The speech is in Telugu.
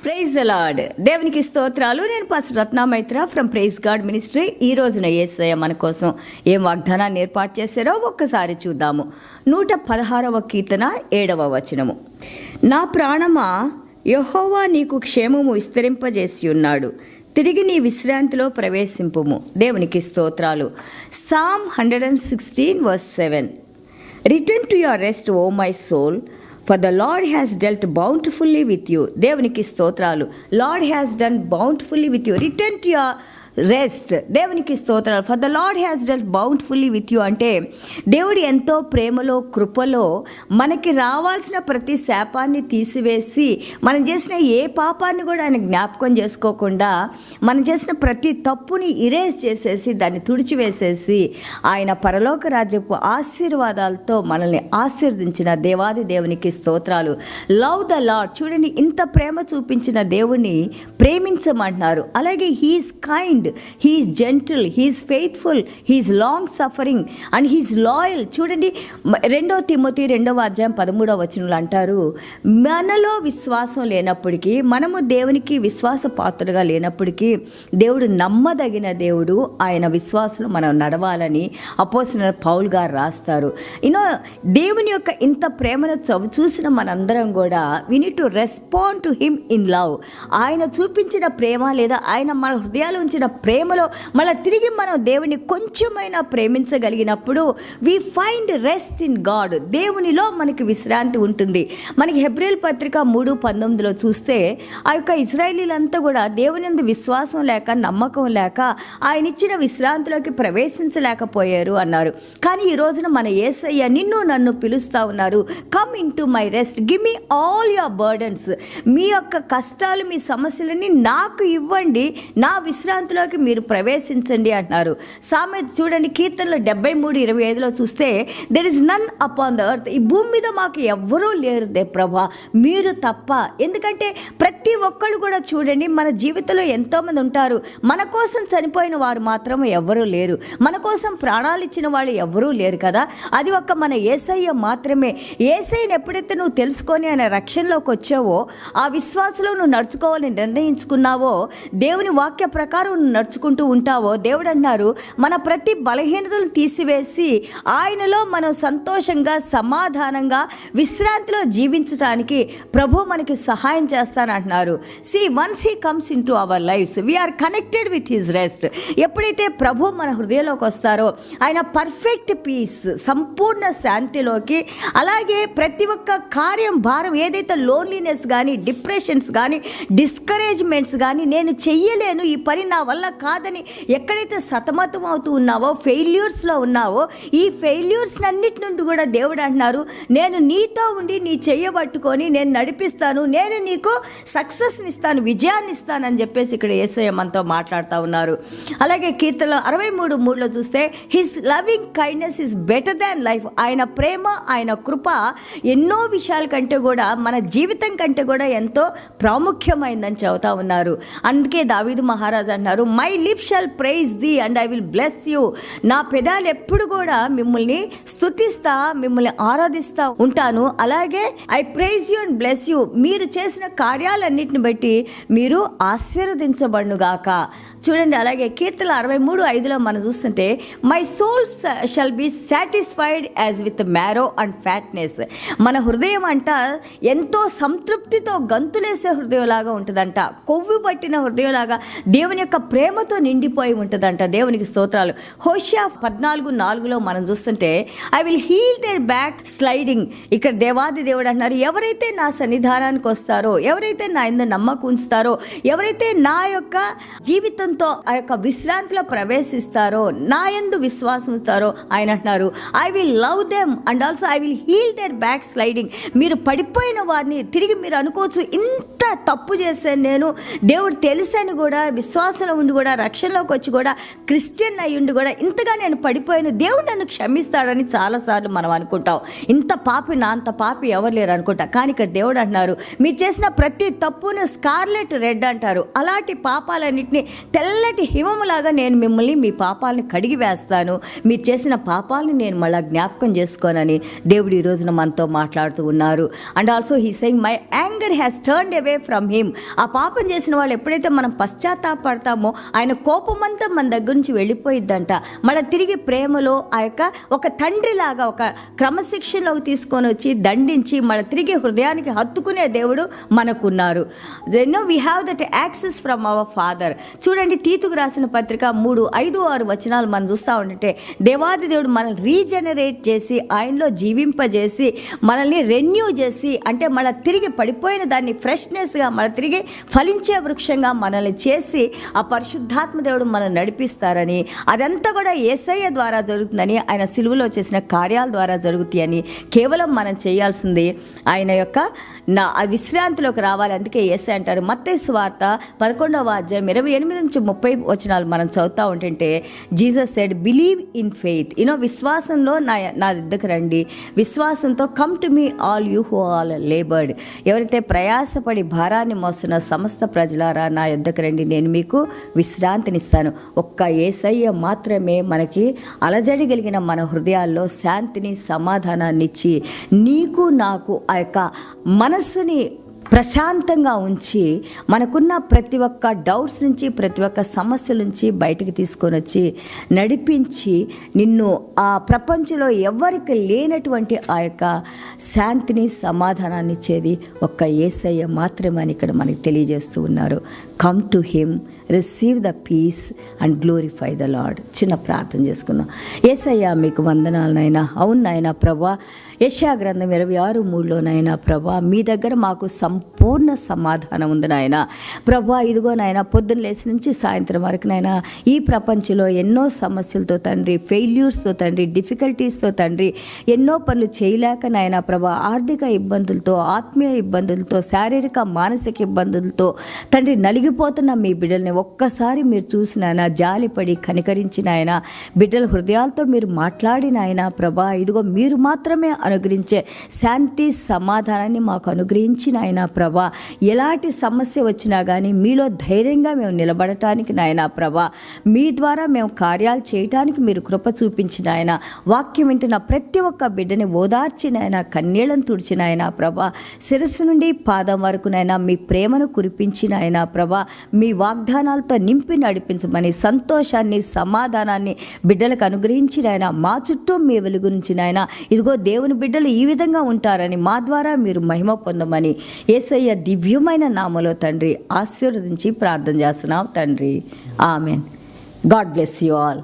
Praise the lord. దేవునికి స్తోత్రాలు. నేను pastor Ratna Maitra from praise God ministry. ఈ రోజున యేసయ్య మన కోసం ఏం వాగ్దానాన్ని ఏర్పాటు చేశారో ఒక్కసారి చూద్దాము. 116వ కీర్తన 7వ వచనము. నా ప్రాణమా, యెహోవా నీకు క్షేమము విస్తరింపజేసి ఉన్నాడు, తిరిగి నీ విశ్రాంతిలో ప్రవేశింపుము. దేవునికి స్తోత్రాలు. Psalm 116:7. Return to your rest, O my soul, for the Lord has dealt bountifully with you. దేవునికి స్తోత్రాలు. Lord has done bountifully with you. Return to your rest. దేవునికి స్తోత్రాలు. For the Lord has dealt bountifully with you అంటే దేవుడు ఎంతో ప్రేమలో కృపలో మనకి రావాల్సిన ప్రతి శాపాన్ని తీసివేసి మనం చేసిన ఏ పాపాన్ని కూడా ఆయన జ్ఞాపకం చేసుకోకుండా మనం చేసిన ప్రతి తప్పుని ఇరేజ్ చేసేసి దాన్ని తుడిచివేసేసి ఆయన పరలోక రాజ్యపు ఆశీర్వాదాలతో మనల్ని ఆశీర్వదించిన దేవాది దేవునికి స్తోత్రాలు. Love the lord. చూడండి, ఇంత ప్రేమ చూపించిన దేవుణ్ణి ప్రేమించమంటున్నారు. అలాగే he is kind, he is gentle, he is faithful, he is long suffering and he is loyal. చూడండి, 2 తిమోతి 2వ అధ్యాయం 13వ వచనంలో అంటారు, మనలో విశ్వాసం లేనప్పటికీ, మనము దేవునికి విశ్వాస పాత్రగా లేనప్పటికీ దేవుడు నమ్మదగిన దేవుడు, ఆయన విశ్వాసంలో మనం నడవాలని అపోస్తలుడైన పౌలు గారు రాస్తారు. దేవుని యొక్క ఇంత ప్రేమను చూసిన మనందరం కూడా we need to respond to him in love. ఆయన చూపించిన ప్రేమ లేదా ఆయన మన హృదయాలు ఉంచిన ప్రేమలో మళ్ళీ తిరిగి మనం దేవుని కొంచెమైనా ప్రేమించగలిగినప్పుడు we find rest in God. దేవునిలో మనకి విశ్రాంతి ఉంటుంది. మనకి హెబ్రీయుల పత్రిక 3:19 చూస్తే ఆ యొక్క ఇశ్రాయేలీలంతా కూడా దేవుని యందు విశ్వాసం లేక నమ్మకం లేక ఆయన ఇచ్చిన విశ్రాంతిలోకి ప్రవేశించలేకపోయారు అన్నారు. కానీ ఈ రోజున మన యేసయ్య నిన్ను నన్ను పిలుస్తా ఉన్నారు. Come into my rest, give me all your burdens. మీ యొక్క కష్టాలు, మీ సమస్యలని నాకు ఇవ్వండి, నా విశ్రాంతిలోకి మీరు ప్రవేశించండి అంటున్నారు. సామెత చూడండి, కీర్తనలో 73:25 చూస్తే there is none upon the earth. ఈ భూమి మీద మాకు ఎవ్వరూ లేరు ప్రభా, మీరు తప్ప. ఎందుకంటే ప్రతి ఒక్కళ్ళు కూడా చూడండి, మన జీవితంలో ఎంతోమంది ఉంటారు. మన కోసం చనిపోయిన వారు మాత్రం ఎవ్వరూ లేరు. మన కోసం ప్రాణాలు ఇచ్చిన వాళ్ళు ఎవ్వరూ లేరు కదా. అది ఒక్క మన యేసయ్య మాత్రమే. యేసయ్యను ఎప్పుడైతే నువ్వు తెలుసుకొని ఆయన రక్షణలోకి వచ్చావో, ఆ విశ్వాసంలో నువ్వు నడుచుకోవాలని నిర్ణయించుకున్నావో, దేవుని వాక్య ప్రకారం నడుచుకుంటూ ఉంటావో, దేవుడు అన్నారు మన ప్రతి బలహీనతలను తీసివేసి ఆయనలో మనం సంతోషంగా సమాధానంగా విశ్రాంతిలో జీవించడానికి ప్రభు మనకి సహాయం చేస్తానంటున్నారు. Once he comes into our lives we are connected with his rest. ఎప్పుడైతే ప్రభు మన హృదయంలోకి వస్తారో ఆయన పర్ఫెక్ట్ పీస్, సంపూర్ణ శాంతిలోకి, అలాగే ప్రతి ఒక్క కార్యం భారం ఏదైతే లోన్లీనెస్ కానీ, డిప్రెషన్స్ కానీ, డిస్కరేజ్మెంట్స్ కానీ, నేను చెయ్యలేను, ఈ పని నా వల్ల కాదని ఎక్కడైతే సతమతం అవుతూ ఉన్నావో, ఫెయిల్యూర్స్లో ఉన్నావో, ఈ ఫెయిల్యూర్స్ అన్నిటి నుండి కూడా దేవుడు అంటున్నారు, నేను నీతో ఉండి నీ చెయ్యబట్టుకొని నేను నడిపిస్తాను, నేను నీకు సక్సెస్ని ఇస్తాను, విజయాన్ని ఇస్తాను అని చెప్పేసి ఇక్కడ యేసయ్య మనతో మాట్లాడుతూ ఉన్నారు. అలాగే కీర్తనలో 63:3 చూస్తే his loving kindness is better than life. ఆయన ప్రేమ, ఆయన కృప ఎన్నో విషయాల కంటే కూడా, మన జీవితం కంటే కూడా ఎంతో ప్రాముఖ్యమైందని చెబుతా ఉన్నారు. అందుకే దావీదు మహారాజు అన్నారు, my lip shall praise thee and I will bless you. నా పెదాలు ఎప్పుడు కూడా మిమ్మల్ని స్తుతిస్తా, మిమ్మల్ని ఆరాధిస్తా ఉంటాను. అలాగే I praise you and bless you. మీరు చేసిన కార్యాలన్నిటిని బట్టి మీరు ఆశీర్వదించబడుగాక. చూడండి, అలాగే కీర్తన 63:5 మనం చూస్తుంటే my soul shall be satisfied as with marrow and fatness. మన హృదయం అంట ఎంతో సంతృప్తితో గంతులేసే హృదయంలాగా ఉంటుందంట, కొవ్వు పట్టిన హృదయంలాగా దేవుని యొక్క ప్రేమతో నిండిపోయి ఉంటుందంట. దేవునికి స్తోత్రాలు. హోషియా 14:4 మనం చూస్తుంటే I will heal their backsliding. ఇక్కడ దేవాది దేవుడు అంటున్నారు, ఎవరైతే నా సన్నిధానానికి వస్తారో, ఎవరైతే నా యందు నమ్మకం ఉంచుతారో, ఎవరైతే నా యొక్క జీవితంతో ఆ యొక్క విశ్రాంతిలో ప్రవేశిస్తారో, నా యందు విశ్వాసం ఉంచుతారో, ఆయన అంటున్నారు I will love them and also I will heal their backsliding. మీరు పడిపోయిన వారిని తిరిగి మీరు అనుకోవచ్చు, ఇంత తప్పు చేశాను నేను, దేవుడు తెలుసని కూడా, విశ్వాసంలో ఉండి కూడా, రక్షణలోకి వచ్చి కూడా, క్రిస్టియన్ అయ్యి ఉండి కూడా ఇంతగా నేను పడిపోయాను, దేవుడు నన్ను క్షమిస్తాడని చాలాసార్లు మనం అనుకుంటాం. ఇంత పాపి, నా అంత పాపి ఎవరు లేరు అనుకుంటా. కానీ ఇక్కడ దేవుడు అంటున్నారు, మీరు చేసిన ప్రతి తప్పును స్కార్లెట్ రెడ్ అంటారు, అలాంటి పాపాలన్నింటినీ తెల్లటి హిమములాగా నేను మిమ్మల్ని, మీ పాపాలని కడిగి వేస్తాను, మీరు చేసిన పాపాలని నేను మళ్ళీ జ్ఞాపకం చేసుకోనని దేవుడు ఈ రోజున మనతో మాట్లాడుతూ ఉన్నారు. And also he saying my anger has turned away from him. ఆ పాపం చేసిన వాళ్ళు ఎప్పుడైతే మనం పశ్చాత్తాపడతామో ఆయన కోపమంతా మన దగ్గర నుంచి వెళ్ళిపోయిద్దంట. మళ్ళీ తిరిగి ప్రేమలో ఆ యొక్క ఒక తండ్రిలాగా ఒక క్రమశిక్షణలోకి తీసుకొని వచ్చి దండించి మళ్ళీ తిరిగి హృదయానికి హత్తుకునే దేవుడు మనకున్నారు. We have that access from our Father. చూడండి, తీతుకు రాసిన పత్రిక 3, 5, 6 వచనాలు మనం చూస్తూ ఉంటే దేవాది దేవుడు మనల్ని రీజనరేట్ చేసి ఆయనలో జీవింపజేసి మనల్ని రెన్యూ చేసి, అంటే మళ్ళీ తిరిగి పడిపోయిన దాన్ని ఫ్రెష్నెస్గా మళ్ళీ తిరిగి ఫలించే వృక్షంగా మనల్ని చేసి ఆ పరిశుద్ధాత్మ దేవుడు మనల్ని నడిపిస్తారని, అదంతా కూడా యేసయ్య ద్వారా జరుగుతుందని, ఆయన సిలువలో చేసిన కార్యాల ద్వారా జరుగుతాయని, కేవలం మనం చేయాల్సింది ఆయన యొక్క విశ్రాంతిలోకి రావాలి. అందుకే యేసయ్య అంటారు, మత్తయి సువార్త 11వ అధ్యాయం 28-30 వచనాలు మనం చదువుతూ ఉంటుంటే Jesus said believe in faith. విశ్వాసంలో నా దగ్గరకు రండి, విశ్వాసంతో come to me all you who all laboured. ఎవరైతే ప్రయాసపడి భారాన్ని మోస్తున్న సమస్త ప్రజలారా నా యొద్దకు రండి, నేను మీకు విశ్రాంతినిస్తాను. ఒక్క యేసయ్య మాత్రమే మనకి అలజడి కలిగిన మన హృదయాల్లో శాంతిని, సమాధానాన్ని ఇచ్చి నీకు నాకు ఆ యొక్క మనస్సుని ప్రశాంతంగా ఉంచి మనకున్న ప్రతి ఒక్క డౌట్స్ నుంచి, ప్రతి ఒక్క సమస్యల నుంచి బయటికి తీసుకొని వచ్చి నడిపించి నిన్ను ఆ ప్రపంచంలో ఎవరికి లేనటువంటి ఆ యొక్క శాంతిని, సమాధానాన్ని ఇచ్చేది ఒక్క యేసయ్య మాత్రమే అని ఇక్కడ మనకి తెలియజేస్తూ ఉన్నారు. Come to him, receive the peace and glorify the lord. చిన్న ప్రార్థన చేసుకుందాం. యేసయ్య మీకు వందనాలు నాయనా. అవును నాయనా ప్రభా, యెషయా గ్రంథం 26:3 ప్రభా, మీ దగ్గర మాకు సంపూర్ణ సమాధానం ఉంది నాయన. ప్రభా ఇదిగో నాయన, పొద్దున్న లేచి నుంచి సాయంత్రం వరకు నాయన ఈ ప్రపంచంలో ఎన్నో సమస్యలతో తండ్రి, ఫెయిల్యూర్స్తో తండ్రి, డిఫికల్టీస్తో తండ్రి, ఎన్నో పనులు చేయలేక నాయన ప్రభా, ఆర్థిక ఇబ్బందులతో, ఆత్మీయ ఇబ్బందులతో, శారీరక మానసిక ఇబ్బందులతో తండ్రి నలిగిపోతున్న మీ బిడ్డల్ని ఒక్కసారి మీరు చూసిన ఆయన, జాలిపడి కనికరించిన ఆయన, బిడ్డల హృదయాలతో మీరు మాట్లాడిన ఆయన ప్రభా, ఇదిగో మీరు మాత్రమే అనుగ్రహించే శాంతి, సమాధానాన్ని మాకు అనుగ్రహించిన ఆయన ప్రభా, ఎలాంటి సమస్య వచ్చినా కానీ మీలో ధైర్యంగా మేము నిలబడటానికి నాయన ప్రభా, మీ ద్వారా మేము కార్యాలు చేయటానికి మీరు కృప చూపించిన ఆయన, వాక్యం వింటున్న ప్రతి ఒక్క బిడ్డని ఓదార్చిన ఆయన, కన్నీళ్లను తుడిచిన ఆయన ప్రభా, శిరస్సు నుండి పాదం వరకు నైనా మీ ప్రేమను కురిపించిన ఆయన ప్రభా, మీ వాగ్దానాలతో నింపి నడిపించమని, సంతోషాన్ని, సమాధానాన్ని బిడ్డలకు అనుగ్రహించిన ఆయన, మా చుట్టూ మీ వెలుగునించిన ఆయన, ఇదిగో దేవుని బిడ్డలు ఈ విధంగా ఉంటారని, మా ద్వారా మీరు మహిమ పొందమని యేసయ్య దివ్యమైన నామములో తండ్రి ఆశీర్వదించి ప్రార్థన చేస్తున్నాం తండ్రి. Amen. God bless you all.